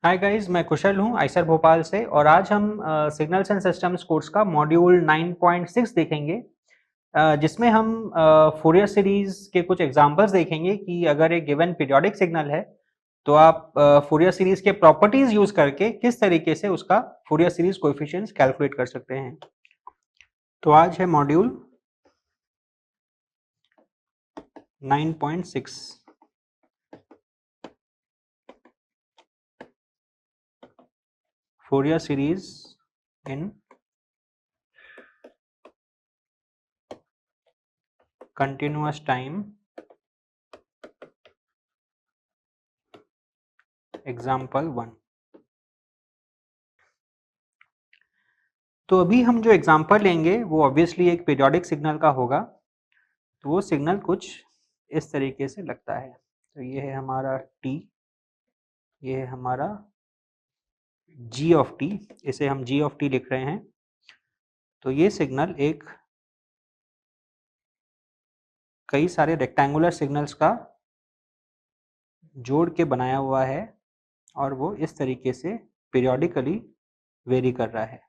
Hi guys, मैं कुशल हूँ Eicher Bhopal से और आज हम सिग्नल्स एंड सिस्टम्स कोर्स का मॉड्यूल 9.6 देखेंगे, जिसमें हम फोरियर सीरीज के कुछ एग्जांपल्स देखेंगे कि अगर एक गिवन पीरियोडिक सिग्नल है तो आप फोरियर सीरीज के प्रॉपर्टीज यूज करके किस तरीके से उसका फोरियर सीरीज कोएफिशिएंट्स कैलकुलेट कर सकते हैं। तो आज है module 9.6। Fourier series in continuous time example 1। तो अभी हम जो एग्जाम्पल लेंगे वो ऑब्वियसली एक पीरियोडिक सिग्नल का होगा। तो वो सिग्नल कुछ इस तरीके से लगता है। तो ये है हमारा t, ये है हमारा g ऑफ t, इसे हम g ऑफ t लिख रहे हैं। तो ये सिग्नल एक कई सारे रेक्टेंगुलर सिग्नल्स का जोड़ के बनाया हुआ है और वो इस तरीके से पीरियोडिकली वेरी कर रहा है।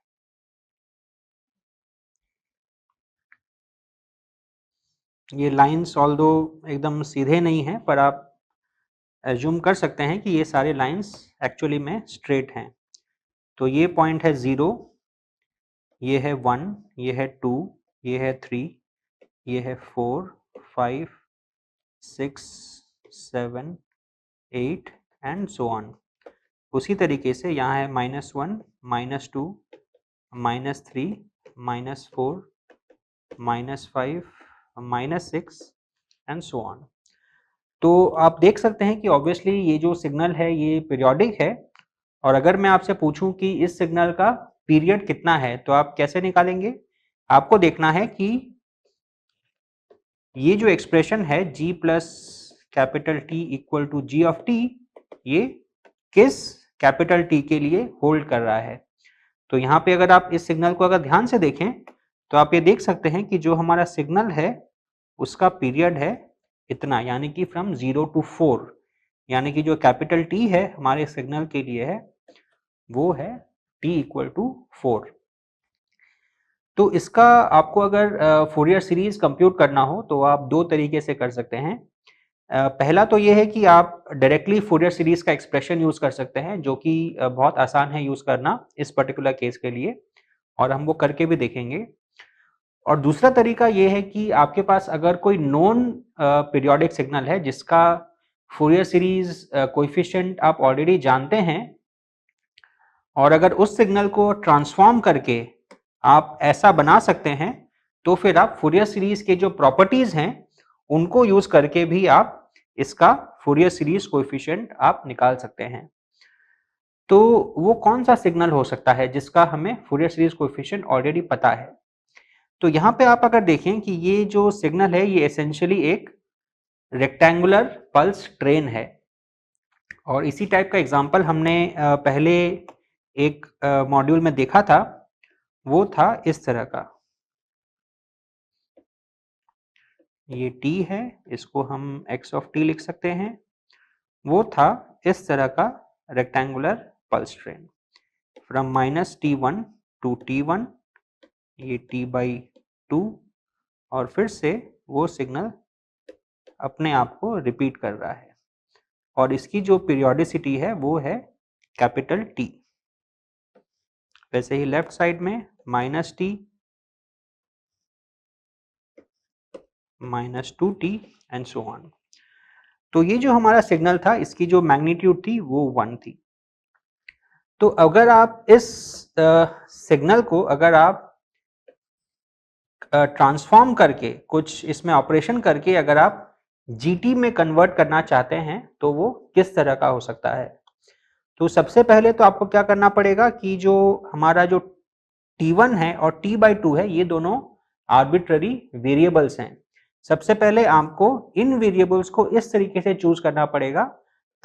ये लाइंस ऑल्दो एकदम सीधे नहीं है, पर आप एज्यूम कर सकते हैं कि ये सारे लाइंस एक्चुअली में स्ट्रेट हैं। तो ये पॉइंट है 0, ये है 1, ये है 2, ये है 3, ये है 4, 5, 6, 7, 8 एंड सो ऑन। उसी तरीके से यहाँ है -1, -2, -3, -4, -5, -6 एंड सो ऑन। तो आप देख सकते हैं कि ऑब्वियसली ये जो सिग्नल है ये पीरियोडिक है, और अगर मैं आपसे पूछूं कि इस सिग्नल का पीरियड कितना है तो आप कैसे निकालेंगे? आपको देखना है कि ये जो एक्सप्रेशन है g plus capital T equal to G of T, ये किस कैपिटल T के लिए होल्ड कर रहा है। तो यहाँ पे अगर आप इस सिग्नल को अगर ध्यान से देखें तो आप ये देख सकते हैं कि जो हमारा सिग्नल है उसका पीरियड है इतना, यानी कि फ्रॉम 0 to 4, यानी कि जो कैपिटल T है हमारे सिग्नल के लिए है वो है t इक्वल टू 4। तो इसका आपको अगर फोरियर सीरीज कंप्यूट करना हो तो आप दो तरीके से कर सकते हैं। पहला तो ये है कि आप डायरेक्टली फोरियर सीरीज का एक्सप्रेशन यूज कर सकते हैं, जो कि बहुत आसान है यूज करना इस पर्टिकुलर केस के लिए, और हम वो करके भी देखेंगे। और दूसरा तरीका ये है कि आपके पास अगर कोई नॉन पीरियोडिक सिग्नल है जिसका फोरियर सीरीज कोएफिशिएंट आप ऑलरेडी जानते हैं, और अगर उस सिग्नल को ट्रांसफॉर्म करके आप ऐसा बना सकते हैं, तो फिर आप फोरियर सीरीज के जो प्रॉपर्टीज हैं उनको यूज करके भी आप इसका फोरियर सीरीज कोएफिशिएंट आप निकाल सकते हैं। तो वो कौन सा सिग्नल हो सकता है जिसका हमें फोरियर सीरीज कोएफिशिएंट ऑलरेडी पता है? तो यहाँ पे आप अगर देखें कि ये जो सिग्नल है ये एसेंशियली एक रेक्टेंगुलर पल्स ट्रेन है, और इसी टाइप का एग्जांपल हमने पहले एक मॉड्यूल में देखा था। वो था इस तरह का, ये t है, इसको हम x ऑफ t लिख सकते हैं। वो था इस तरह का rectangular pulse train from -t1 to t1, ये t/2, और फिर से वो सिग्नल अपने आप को रिपीट कर रहा है, और इसकी जो पीरियोडिसिटी है वो है कैपिटल T। वैसे ही लेफ्ट साइड में -t, -2t and so on. तो ये जो हमारा सिग्नल था इसकी जो मैग्नीट्यूड थी वो 1 थी। तो अगर आप इस सिग्नल को अगर आप ट्रांसफॉर्म करके कुछ इसमें ऑपरेशन करके अगर आप GT में कन्वर्ट करना चाहते हैं तो वो किस तरह का हो सकता है? तो सबसे पहले तो आपको क्या करना पड़ेगा कि जो हमारा जो T1 है और T/2 है, ये दोनों आर्बिट्ररी वेरिएबल्स हैं। सबसे पहले आपको इन वेरिएबल्स को इस तरीके से चूज करना पड़ेगा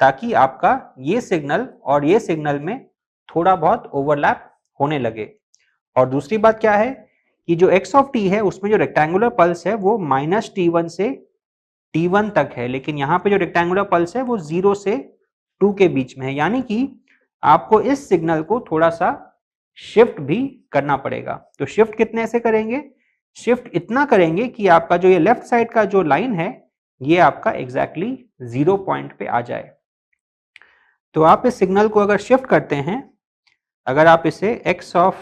ताकि आपका ये सिग्नल और ये सिग्नल में थोड़ा बहुत ओवरलैप होने लगे। और दूसरी बात क्या है कि जो x ऑफ t है उसमें जो रेक्टेंगुलर पल्स है वो -t1 से t1 तक है, लेकिन यहाँ पे जो रेक्टेंगुलर पल्स है वो 0 से 2 के बीच में है, यानी कि आपको इस सिग्नल को थोड़ा सा शिफ्ट भी करना पड़ेगा। तो शिफ्ट कितने से करेंगे? शिफ्ट इतना करेंगे कि आपका जो ये लेफ्ट साइड का जो लाइन है ये आपका एग्जैक्टली 0 पॉइंट पे आ जाए। तो आप इस सिग्नल को अगर शिफ्ट करते हैं, अगर आप इसे x of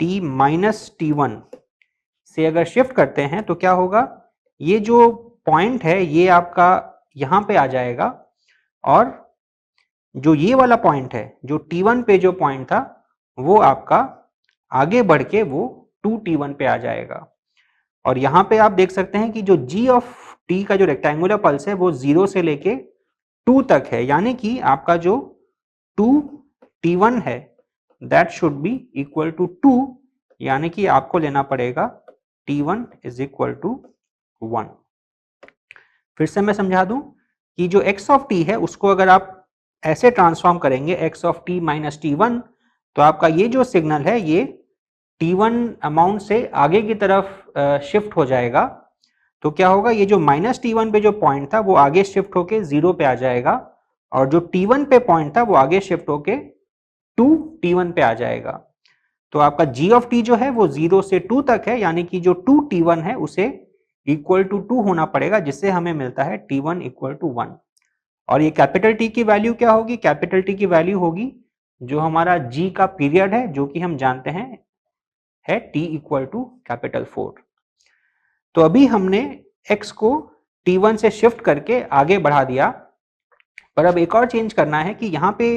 t minus t1 से अगर शिफ्ट करते हैं तो क्या होगा, ये जो पॉइंट है ये आपका यहां पे आ जाएगा, और जो ये वाला पॉइंट है, जो t1 पे जो पॉइंट था, वो आपका आगे बढ़ के वो 2t1 पे आ जाएगा। और यहां पे आप देख सकते हैं कि जो g ऑफ t का जो रेक्टेंगुलर पल्स है वो 0 से लेके 2 तक है, यानी कि आपका जो 2t1 है that should be equal to 2, यानी कि आपको लेना पड़ेगा t1 इज इक्वल टू 1। फिर से मैं समझा दूं कि जो x ऑफ t है उसको अगर आप ऐसे ट्रांसफॉर्म करेंगे x of t minus t1, तो आपका ये जो सिग्नल है ये t1 अमाउंट से आगे की तरफ शिफ्ट हो जाएगा। तो क्या होगा, ये जो माइनस t1 पे जो पॉइंट था वो आगे शिफ्ट होके 0 पे आ जाएगा, और जो t1 पे पॉइंट था वो आगे शिफ्ट होके 2t1 पे आ जाएगा। तो आपका g ऑफ t जो है वो 0 से 2 तक है, यानी कि जो 2t1 है उसे इक्वल टू 2 होना पड़ेगा, जिससे हमें मिलता है t1 इक्वल टू 1। और ये कैपिटल T की वैल्यू क्या होगी? कैपिटल T की वैल्यू होगी जो हमारा g का पीरियड है, जो कि हम जानते हैं है t इक्वल टू कैपिटल 4। तो अभी हमने x को t1 से शिफ्ट करके आगे बढ़ा दिया, पर अब एक और चेंज करना है कि यहाँ पे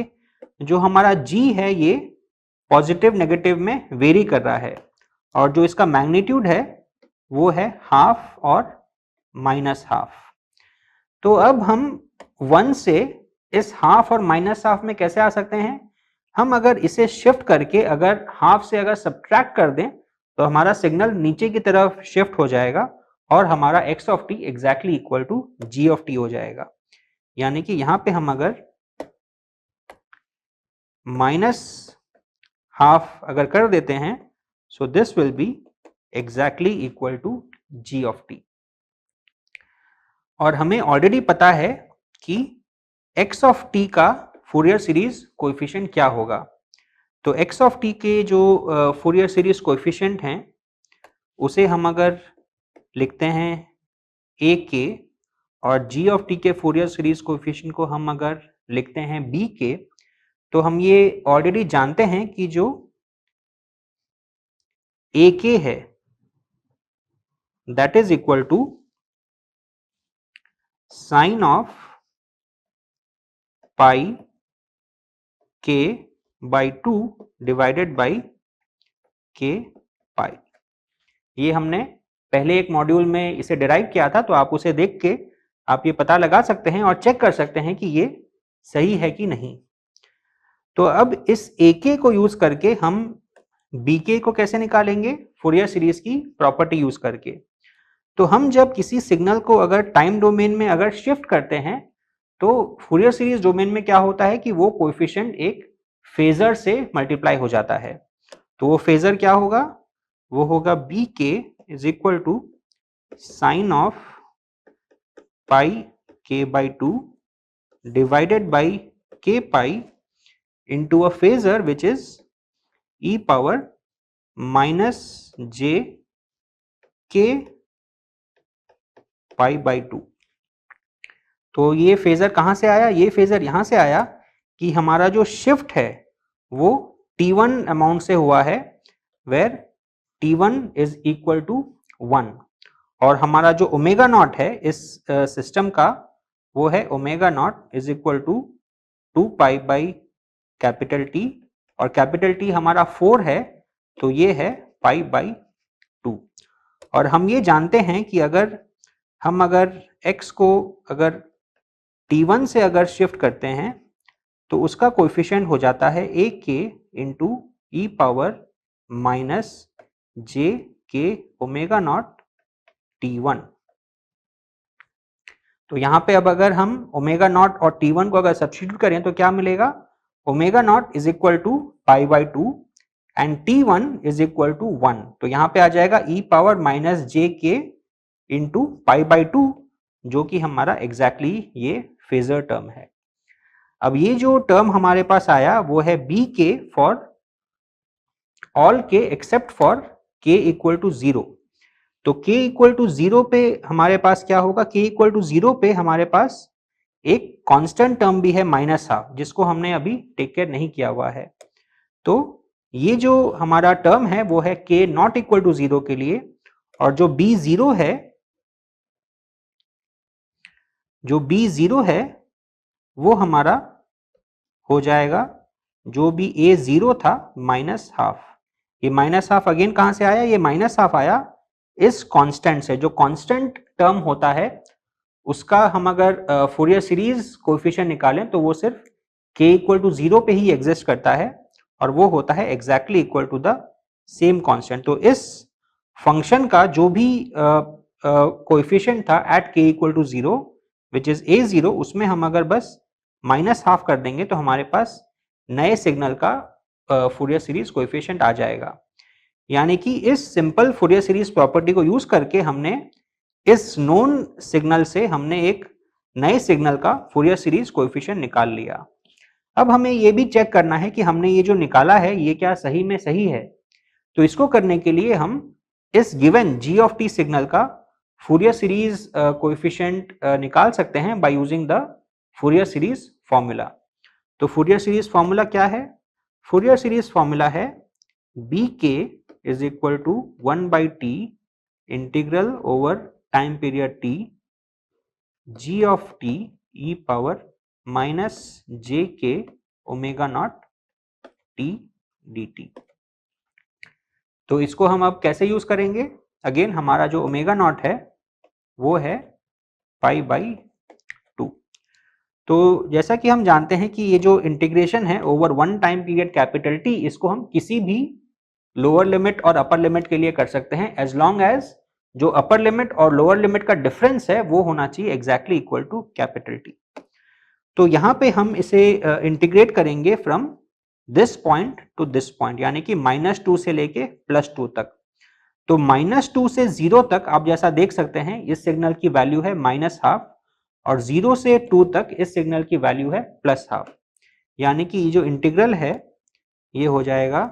जो हमारा g है ये पॉजिटिव नेगेटिव में वेरी कर रहा है, और जो इसका मैग्नीट्यूड है वो है हाफ और माइनस हाफ। तो अब हम 1 से इस हाफ और माइनस हाफ में कैसे आ सकते हैं? हम अगर इसे शिफ्ट करके अगर हाफ से अगर सब्ट्रैक्ट कर दें तो हमारा सिग्नल नीचे की तरफ शिफ्ट हो जाएगा, और हमारा x of t exactly equal to g of t हो जाएगा। यानी कि यहां पे हम अगर माइनस हाफ अगर कर देते हैं, so this will be exactly equal to g of t। और हमें ऑलरेडी पता है कि x ऑफ t का फूरियर सीरीज कोएफिशिएंट क्या होगा। तो x ऑफ t के जो फूरियर सीरीज कोएफिशिएंट हैं उसे हम अगर लिखते हैं a के, और g ऑफ t के फूरियर सीरीज कोएफिशिएंट को हम अगर लिखते हैं b के, तो हम ये ऑलरेडी जानते हैं कि जो a के है that is equal to sine of pi k by 2 divided by k pi. ये हमने पहले एक मॉड्यूल में इसे डिराइव किया था, तो आप उसे देख के आप ये पता लगा सकते हैं और चेक कर सकते हैं कि ये सही है कि नहीं। तो अब इस AK को यूज करके हम BK को कैसे निकालेंगे? फूरियर सीरीज की प्रॉपर्टी यूज करके। तो हम जब किसी सिग्नल को अगर टाइम डोमेन में अगर शिफ्ट करते हैं, तो फूरियर सीरीज डोमेन में क्या होता है कि वो कोएफिशिएंट एक फेजर से मल्टीप्लाई हो जाता है। तो वो फेजर क्या होगा? वो होगा BK is equal to sine of pi k by 2 divided by k pi into a phasor which is e power minus j k pi by 2। तो ये फेजर कहां से आया? ये फेजर यहां से आया कि हमारा जो शिफ्ट है वो t1 अमाउंट से हुआ है, where t1 is equal to 1, और हमारा जो ओमेगा नॉट है इस सिस्टम का वो है omega naught is equal to 2 pi by capital T, और कैपिटल T हमारा 4 है, तो ये है पाई बाई 2। और हम ये जानते हैं कि अगर हम x को अगर t1 से अगर शिफ्ट करते हैं तो उसका कोएफिशिएंट हो जाता है ak into e power minus j k omega not t1। तो यहाँ पे अब अगर हम ओमेगा नॉट और t1 को अगर सब्स्टिट्यूट करें तो क्या मिलेगा? Omega naught is equal to pi by 2 and t1 is equal to 1। तो यहाँ पे आ जाएगा ई पावर माइनस जे के इंटू पाई बाई 2, जो कि हमारा एग्जैक्टली ये फेजर टर्म है। अब ये जो टर्म हमारे पास आया वो है बी के फॉर ऑल के एक्सेप्ट फॉर के इक्वल टू 0। तो k इक्वल टू 0 पे हमारे पास क्या होगा, k इक्वल टू 0 पे हमारे पास एक कांस्टेंट टर्म भी है -12, जिसको हमने अभी टेक केयर नहीं किया हुआ है। तो ये जो हमारा टर्म है वो है k नॉट इक्वल टू 0 के लिए, और जो b0 है, जो b0 है वो हमारा हो जाएगा जो भी a0 था -12। ये -12 अगेन कहां से आया, ये -12 आया इस कांस्टेंट से। जो कांस्टेंट टर्म होता है उसका हम अगर फूरियर सीरीज कोएफिशिएंट निकालें तो वो सिर्फ k इक्वल टू 0 पे ही एग्जिस्ट करता है, और वो होता है exactly equal to the same constant. तो इस फंक्शन का जो भी कोएफिशिएंट था at k equal to 0 which is a0, उसमें हम अगर बस -12 कर देंगे तो हमारे पास नए सिग्नल का फूरियर सीरीज कोएफिशिएंट आ जाएगा। यानी कि इस सिंपल फूरियर सीरीज प्रॉपर्टी को यूज करके हमने इस नोन सिग्नल से हमने एक नए सिग्नल का फूरियर सीरीज कोएफिशिएंट निकाल लिया। अब हमें यह भी चेक करना है कि हमने ये जो निकाला है ये क्या सही में सही है। तो इसको करने के लिए हम इस given g of t signal का फूरियर सीरीज कोएफिशिएंट निकाल सकते हैं by using the Fourier series formula. तो फूरियर सीरीज फॉर्मूला क्या है? फूरियर सीरीज फॉर्मूला है bk is equal to 1/t integral over time period t g of t e power minus j k omega not t dt। तो इसको हम अब कैसे use करेंगे? अगेन हमारा जो ओमेगा नॉट है वो है π/2। तो जैसा कि हम जानते हैं कि ये जो इंटीग्रेशन है over one time period capital T, इसको हम किसी भी लोअर लिमिट और अपर लिमिट के लिए कर सकते हैं, एज लॉन्ग एज जो अपर लिमिट और लोअर लिमिट का डिफरेंस है वो होना चाहिए exactly equal to capital T। तो यहाँ पे हम इसे इंटीग्रेट करेंगे from this point to this point, यानी कि -2 से लेके +2 तक। तो -2 से 0 तक आप जैसा देख सकते हैं इस सिग्नल की वैल्यू है -12, और 0 से 2 तक इस सिग्नल की वैल्यू है +12। यानी कि ये जो इंटीग्रल है ये हो जाएगा,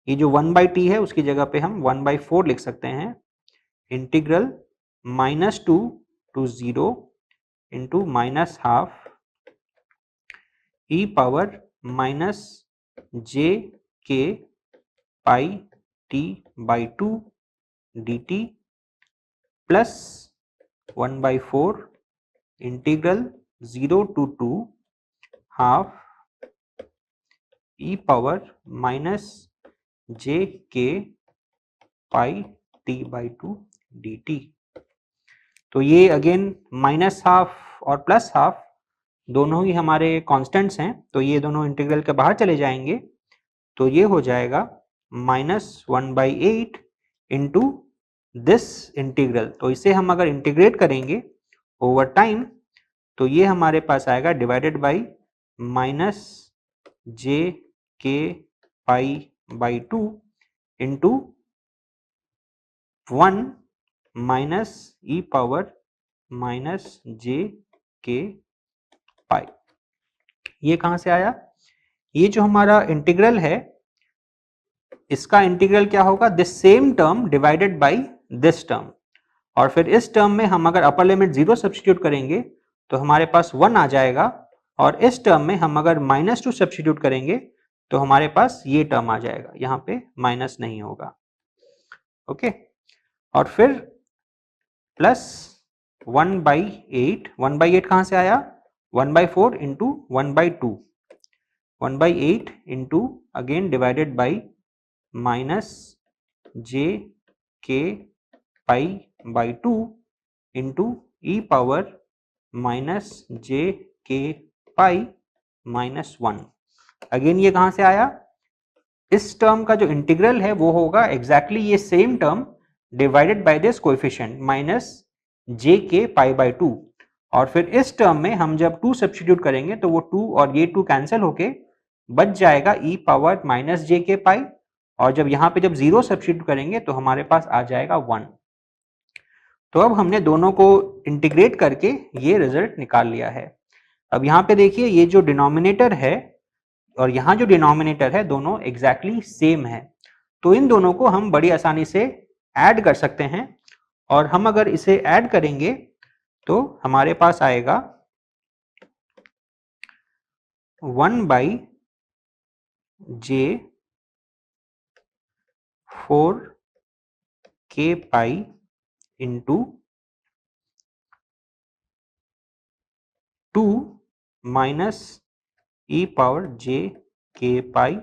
ये जो 1/t है उसकी जगह पे हम 1/4 लिख सकते हैं। Integral -2 to 0 into -12 e power minus j k pi t/2 dt plus 1/4 integral 0 to 2 half e power minus j k pi t/2 dt। तो ये अगेन -12 और +12 दोनों ही हमारे कांस्टेंट्स हैं, तो ये दोनों इंटीग्रल के बाहर चले जाएंगे। तो ये हो जाएगा -1/8 इंटू दिस इंटीग्रल। तो इसे हम अगर इंटीग्रेट करेंगे ओवर टाइम तो ये हमारे पास आएगा divided by minus j k पाई/2 इंटू 1 माइनस ई पावर माइनस जे के पाई। ये कहां से आया? ये जो हमारा इंटीग्रल है इसका इंटीग्रल क्या होगा? This same term divided by this term, और फिर इस टर्म में हम अगर अपर लिमिट 0 सब्स्टिट्यूट करेंगे तो हमारे पास 1 आ जाएगा, और इस टर्म में हम अगर -2 सब्स्टिट्यूट करेंगे तो हमारे पास ये टर्म आ जाएगा, यहाँ पे माइनस नहीं होगा। ओके, और फिर प्लस 1/8, 1/8 कहां से आया? 1/4 into 1/2, 1/8 into again divided by minus j k पाई/2 into e power minus j k पाई-1। अगेन ये कहां से आया? इस टर्म का जो इंटीग्रल है वो होगा एग्जैक्टली ये same term divided by this coefficient minus j k पाई/2, और फिर इस टर्म में हम जब 2 सब्स्टिट्यूट करेंगे तो वो 2 और ये 2 कैंसिल होके बच जाएगा ई पावर माइनस जे के पाई, और जब यहाँ पे जब 0 सब्स्टिट्यूट करेंगे तो हमारे पास आ जाएगा 1। तो अब हमने दोनों को इंटीग्रेट करके ये रिजल्ट निकाल लिया है। अब यहाँ पे देखिए ये जो डिनोमिनेटर है और यहाँ जो डिनोमिनेटर है दोनों एग्जैक्टली सेम है, तो इन दोनों को हम बड़ी आसानी से ऐड कर सकते हैं। और हम अगर इसे ऐड करेंगे तो हमारे पास आएगा 1/j 4k pi into 2 minus e power j k pi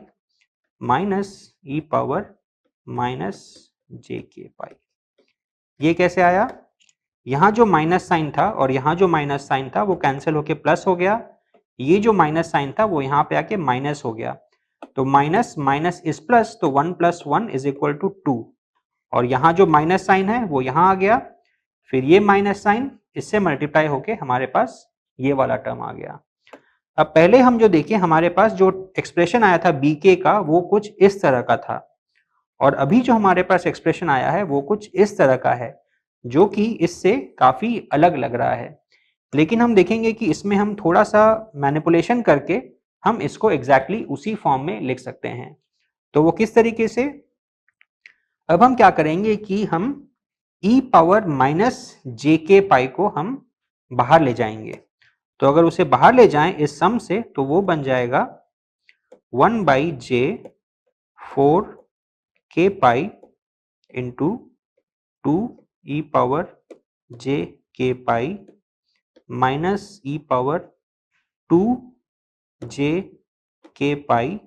minus e power minus j k pi. ये कैसे आया? यहाँ जो माइनस साइन था और यहाँ जो माइनस साइन था वो कैंसिल होके प्लस हो गया, ये जो माइनस साइन था वो यहाँ पे आके माइनस हो गया, तो माइनस माइनस इज प्लस, तो 1 + 1 इज इक्वल टू 2। और यहाँ जो माइनस साइन है वो यहाँ आ गया, फिर ये माइनस साइन इससे मल्टीप्लाई होके हमारे पास ये वाला टर्म आ गया। अब पहले हम जो देखें हमारे पास जो एक्सप्रेशन आया था बीके का वो कुछ इस तरह का था, और अभी जो हमारे पास एक्सप्रेशन आया है वो कुछ इस तरह का है, जो कि इससे काफी अलग लग रहा है। लेकिन हम देखेंगे कि इसमें हम थोड़ा सा मैनिपुलेशन करके हम इसको एग्जैक्टली उसी फॉर्म में लिख सकते हैं। तो वो किस तरीके से? अब हम क्या करेंगे कि हम e power minus j k पाई को हम बाहर ले जाएंगे। तो अगर उसे बाहर ले जाएं इस सम से तो वो बन जाएगा 1/j 4k pi into 2 e power j k pi minus e power 2 j k pi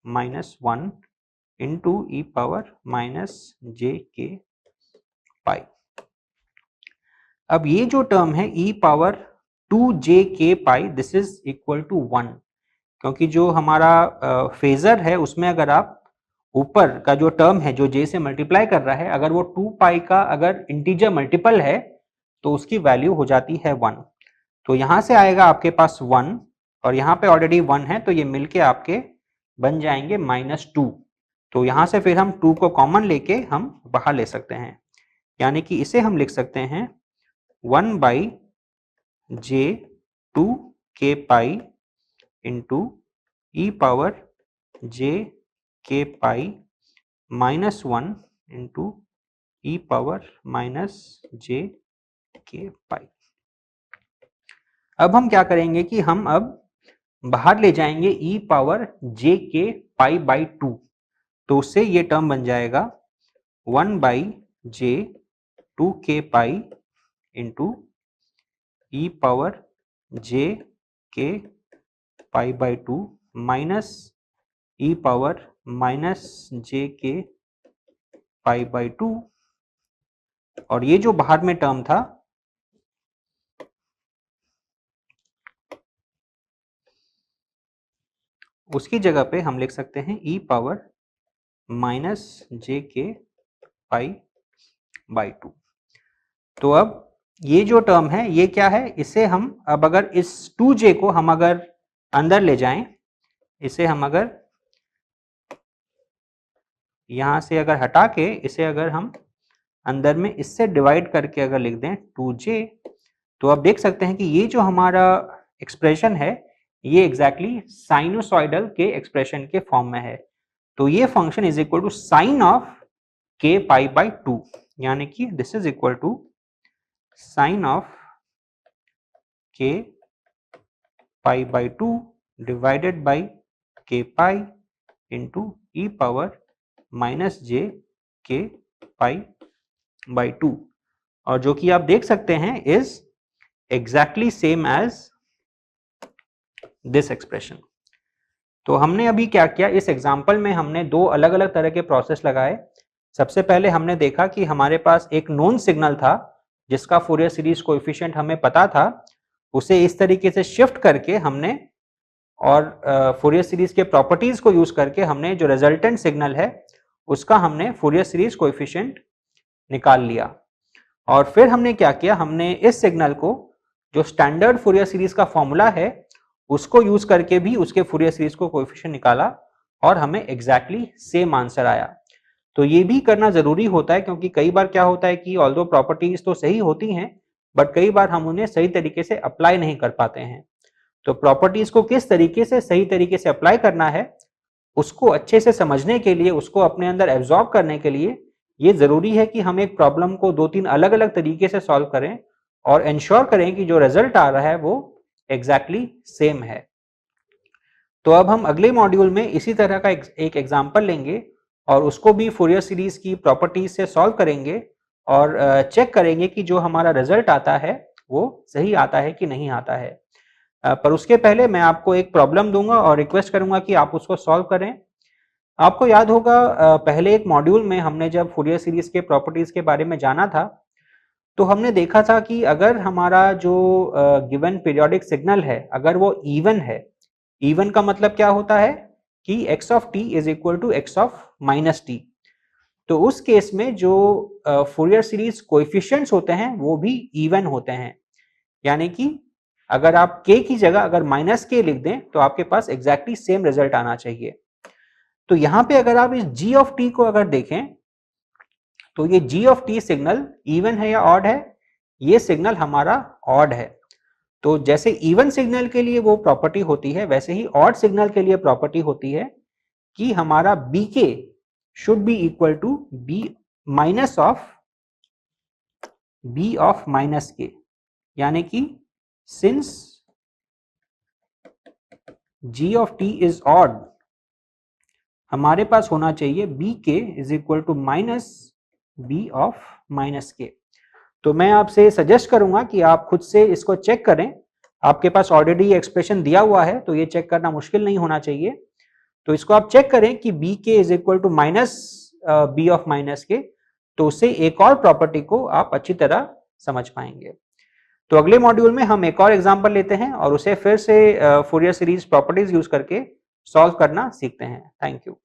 minus 1 into e power minus j k pi. अब ये जो टर्म है e power 2j k pi, this is equal to 1, क्योंकि जो हमारा phasor है उसमें अगर आप ऊपर का जो टर्म है जो j से मल्टीप्लाई कर रहा है, अगर वो 2 पाई का अगर इंटीजर मल्टीपल है तो उसकी वैल्यू हो जाती है 1। तो यहां से आएगा आपके पास 1 और यहाँ पे ऑलरेडी 1 है, तो ये मिलके आपके बन जाएंगे -2। तो यहां से फिर हम 2 को कॉमन लेके हम बाहर ले सकते हैं, यानी कि इसे हम लिख सकते हैं 1/j 2k पाई into e power j k pi minus 1 into e power minus j k pi. अब हम क्या करेंगे कि हम अब बाहर ले जाएंगे e power j k pi by 2, तो उससे ये टर्म बन जाएगा 1/j 2k pi into e power j k pi by 2 minus e power minus j k pi by 2, और ये जो बाहर में टर्म था उसकी जगह पे हम लिख सकते हैं e power minus j k pi by 2। तो अब ये जो टर्म है ये क्या है? इसे हम अब अगर इस 2j को हम अगर अंदर ले जाएं, इसे हम अगर यहां से अगर हटा के इसे अगर हम अंदर में इससे डिवाइड करके अगर लिख दें 2j, तो आप देख सकते हैं कि ये जो हमारा एक्सप्रेशन है ये एग्जैक्टली साइनोसॉइडल के एक्सप्रेशन के फॉर्म में है। तो ये function is equal to sine of k pi by 2, यानी कि this is equal to sine of k pi by 2 divided by k pi into e power minus j k pi by 2, और जो कि आप देख सकते हैं is exactly same as this expression. तो हमने अभी क्या किया, इस एग्जाम्पल में हमने दो अलग अलग तरह के प्रोसेस लगाए। सबसे पहले हमने देखा कि हमारे पास एक नोन सिग्नल था जिसका फूरियर सीरीज कोएफिशिएंट हमें पता था, उसे इस तरीके से शिफ्ट करके हमने और फूरियर सीरीज के प्रॉपर्टीज को यूज करके हमने जो रिजल्टेंट सिग्नल है उसका हमने फूरियर सीरीज कोएफिशिएंट निकाल लिया। और फिर हमने क्या किया, हमने इस सिग्नल को जो स्टैंडर्ड फूरियर सीरीज का फॉर्मूला है उसको यूज करके भी उसके फूरियर सीरीज को कोएफिशिएंट निकाला और हमें एग्जैक्टली सेम आंसर आया। तो ये भी करना जरूरी होता है, क्योंकि कई बार क्या होता है कि ऑल्दो प्रॉपर्टीज तो सही होती हैं बट कई बार हम उन्हें सही तरीके से अप्लाई नहीं कर पाते हैं। तो प्रॉपर्टीज को किस तरीके से सही तरीके से अप्लाई करना है उसको अच्छे से समझने के लिए, उसको अपने अंदर एब्जॉर्ब करने के लिए ये जरूरी है कि हम एक प्रॉब्लम को 2-3 अलग अलग तरीके से सॉल्व करें और इंश्योर करें कि जो रिजल्ट आ रहा है वो एग्जैक्टली सेम है। तो अब हम अगले मॉड्यूल में इसी तरह का एक एग्जाम्पल लेंगे और उसको भी फूरियर सीरीज की प्रॉपर्टीज से सॉल्व करेंगे और चेक करेंगे कि जो हमारा रिजल्ट आता है वो सही आता है कि नहीं आता है। पर उसके पहले मैं आपको एक प्रॉब्लम दूंगा और रिक्वेस्ट करूंगा कि आप उसको सॉल्व करें। आपको याद होगा पहले एक मॉड्यूल में हमने जब फूरियर सीरीज के प्रॉपर्टीज के बारे में जाना था तो हमने देखा था कि अगर हमारा जो गिवन पीरियोडिक सिग्नल है अगर वो इवन है, इवन का मतलब क्या होता है कि x of t is equal to x of minus T, तो उस केस में जो फूरियर सीरीज कोएफिशिएंट्स होते हैं वो भी इवन होते हैं। यानी कि अगर आप k की जगह अगर माइनस के लिख दें तो आपके पास एग्जैक्टली सेम रिजल्ट आना चाहिए। तो यहां पे अगर आप इस g ऑफ t को अगर देखें तो ये g of t signal even है या ऑड है? ये सिग्नल हमारा ऑड है। तो जैसे इवन सिग्नल के लिए वो प्रॉपर्टी होती है वैसे ही ऑड सिग्नल के लिए प्रॉपर्टी होती है कि हमारा bk should be equal to b minus of b of minus K, यानी कि since g of t is odd हमारे पास होना चाहिए bk is equal to minus b of minus K. तो मैं आपसे सजेस्ट करूंगा कि आप खुद से इसको चेक करें। आपके पास ऑलरेडी ये एक्सप्रेशन दिया हुआ है तो ये चेक करना मुश्किल नहीं होना चाहिए। तो इसको आप चेक करें कि B K is equal to minus B of minus K, तो उससे एक और प्रॉपर्टी को आप अच्छी तरह समझ पाएंगे। तो अगले मॉड्यूल में हम एक और एग्जांपल लेते हैं और उसे फिर से फूरियर सीरीज प्रॉपर्टीज यूज करके सॉल्व करना सीखते हैं। Thank you.